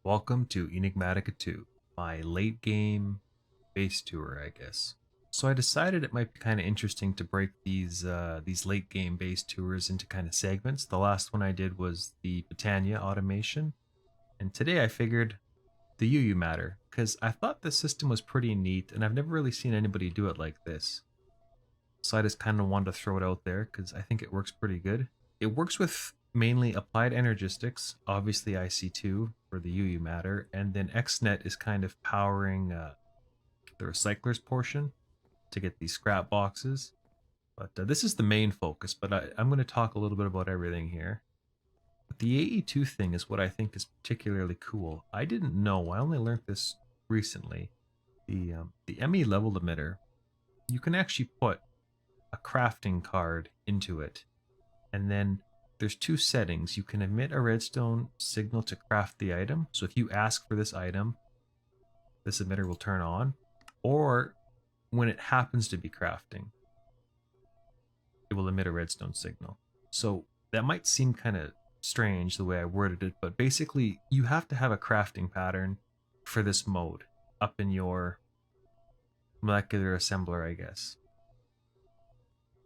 Welcome to Enigmatica 2, my late game base tour, I guess. So I decided it might be kind of interesting to break these late game base tours into kind of segments. The last one I did was the Britannia automation, and today I figured the UU-Matter, because I thought the system was pretty neat, and I've never really seen anybody do it like this. So I just kind of wanted to throw it out there because I think it works pretty good. It works with mainly Applied Energistcs, obviously IC2 for the UU-Matter, and then XNet is kind of powering the recyclers portion to get these scrap boxes. But this is the main focus, but I'm going to talk a little bit about everything here. But the AE2 thing is what I think is particularly cool. I didn't know, I only learned this recently. The ME Level Emitter, you can actually put a crafting card into it, and then there's two settings. You can emit a redstone signal to craft the item. So if you ask for this item, this emitter will turn on. Or when it happens to be crafting, it will emit a redstone signal. So that might seem kind of strange the way I worded it, but basically you have to have a crafting pattern for this mode up in your molecular assembler, I guess,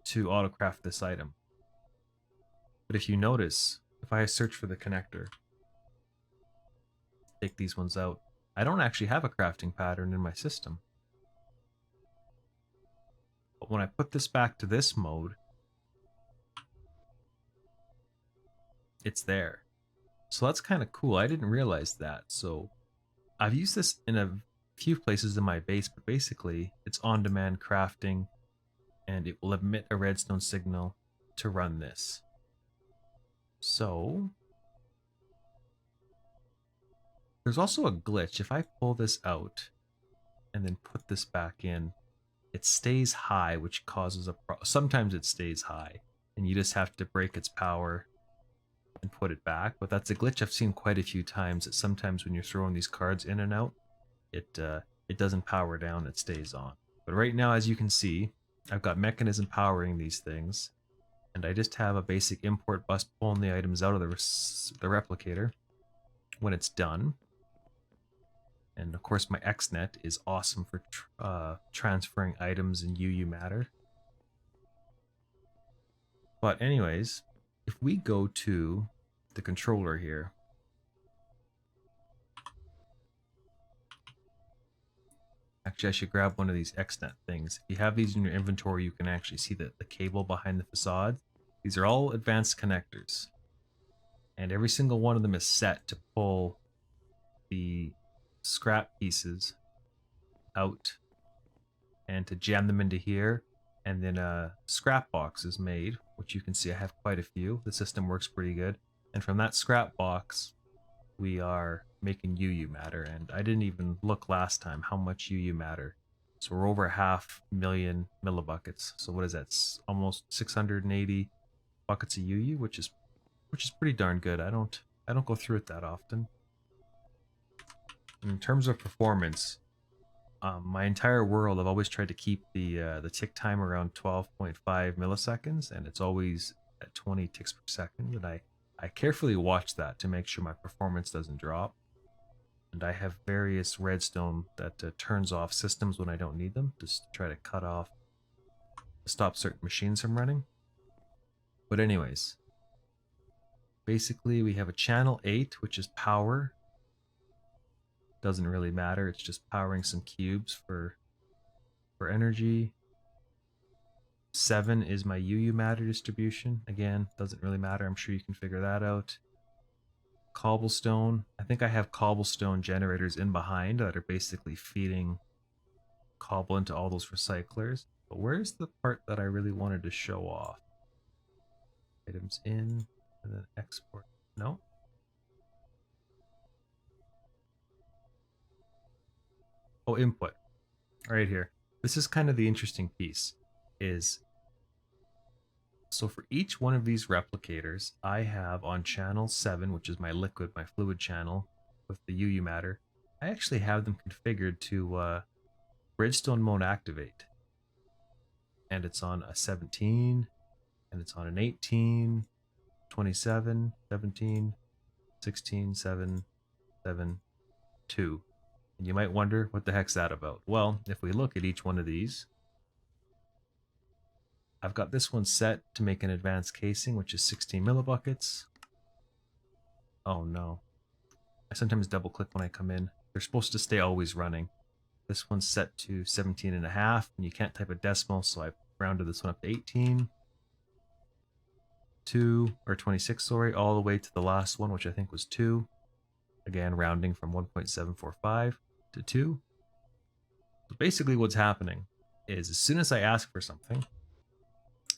to autocraft this item. But if you notice, if I search for the connector, take these ones out, I don't actually have a crafting pattern in my system. But when I put this back to this mode, it's there. So that's kind of cool. I didn't realize that. So I've used this in a few places in my base, but basically it's on-demand crafting, and it will emit a redstone signal to run this. So there's also a glitch. If I pull this out and then put this back in, it stays high, which causes a problem. Sometimes it stays high and you just have to break its power and put it back. But that's a glitch I've seen quite a few times, that sometimes when you're throwing these cards in and out, it doesn't power down, it stays on. But right now, as you can see, I've got mechanism powering these things, and I just have a basic import bus pulling the items out of the replicator when it's done. And of course my XNet is awesome for transferring items in UU-Matter. But anyways, if we go to the controller here, actually I should grab one of these XNet things. If you have these in your inventory, you can actually see the cable behind the facade. These are all advanced connectors, and every single one of them is set to pull the scrap pieces out and to jam them into here. And then a scrap box is made, which you can see I have quite a few. The system works pretty good. And from that scrap box, we are making UU-Matter. And I didn't even look last time how much UU-Matter. So we're over 500,000 millibuckets. So what is that? Almost 680 buckets of UU, which is pretty darn good. I don't go through it that often. In terms of performance, my entire world, I've always tried to keep the tick time around 12.5 milliseconds, and it's always at 20 ticks per second. And I carefully watch that to make sure my performance doesn't drop. And I have various redstone that turns off systems when I don't need them, just to try to stop certain machines from running. But anyways, basically we have a channel 8, which is power. Doesn't really matter, it's just powering some cubes for energy. 7 is my UU-Matter distribution. Again, doesn't really matter, I'm sure you can figure that out. Cobblestone, I think I have cobblestone generators in behind that are basically feeding cobble into all those recyclers. But where's the part that I really wanted to show off? Items in, and then export. No? Oh, input. Right here. This is kind of the interesting piece. So for each one of these replicators, I have on channel 7, which is my liquid, my fluid channel with the UU-Matter, I actually have them configured to redstone mode activate. And it's on a 17, and it's on an 18, 27, 17, 16, 7, 7, 2. And you might wonder, what the heck's that about? Well, if we look at each one of these, I've got this one set to make an advanced casing, which is 16 millibuckets. Oh no. I sometimes double click when I come in. They're supposed to stay always running. This one's set to 17 and a half, and you can't type a decimal, so I rounded this one up to 18. 2, or 26, sorry, all the way to the last one, which I think was 2. Again, rounding from 1.745 to 2. So basically what's happening is as soon as I ask for something,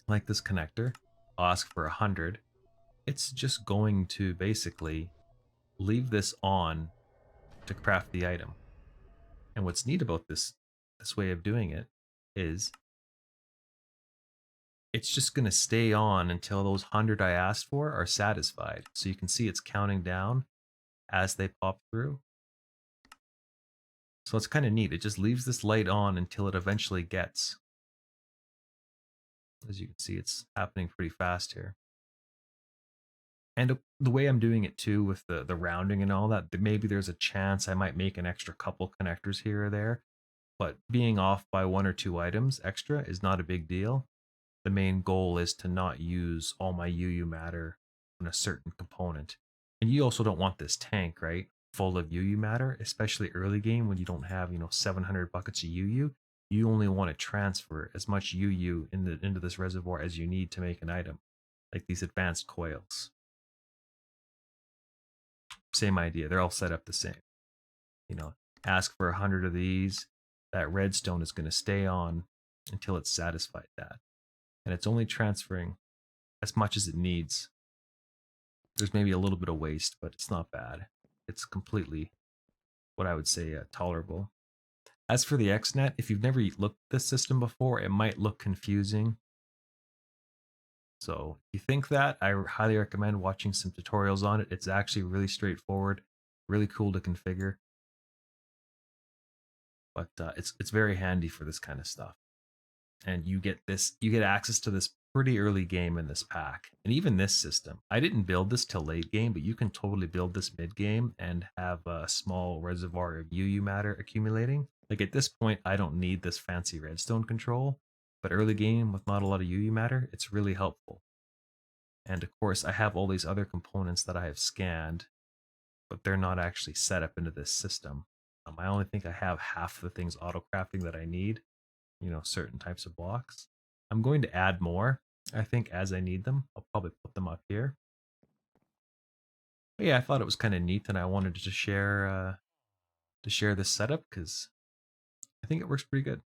like this connector, I'll ask for 100, it's just going to basically leave this on to craft the item. And what's neat about this way of doing it is it's just going to stay on until those 100 I asked for are satisfied. So you can see it's counting down as they pop through. So it's kind of neat. It just leaves this light on until it eventually gets. As you can see, it's happening pretty fast here. And the way I'm doing it too, with the rounding and all that, maybe there's a chance I might make an extra couple connectors here or there. But being off by 1 or 2 items extra is not a big deal. The main goal is to not use all my UU-Matter on a certain component. And you also don't want this tank, right, full of UU-Matter, especially early game when you don't have, 700 buckets of UU. You only want to transfer as much UU into this reservoir as you need to make an item, like these advanced coils. Same idea. They're all set up the same. Ask for 100 of these. That redstone is going to stay on until it's satisfied that. And it's only transferring as much as it needs. There's maybe a little bit of waste, but it's not bad. It's completely what I would say tolerable. As for the XNet, if you've never looked at this system before, it might look confusing. So if you think that, I highly recommend watching some tutorials on it. It's actually really straightforward, really cool to configure. But it's very handy for this kind of stuff. And you get access to this pretty early game in this pack. And even this system, I didn't build this till late game, but you can totally build this mid game and have a small reservoir of UU-Matter accumulating. Like at this point, I don't need this fancy redstone control, but early game with not a lot of UU-Matter, it's really helpful. And of course, I have all these other components that I have scanned, but they're not actually set up into this system. I only think I have half the things auto-crafting that I need, certain types of blocks. I'm going to add more, I think, as I need them. I'll probably put them up here. But yeah, I thought it was kind of neat, and I wanted to share this setup because I think it works pretty good.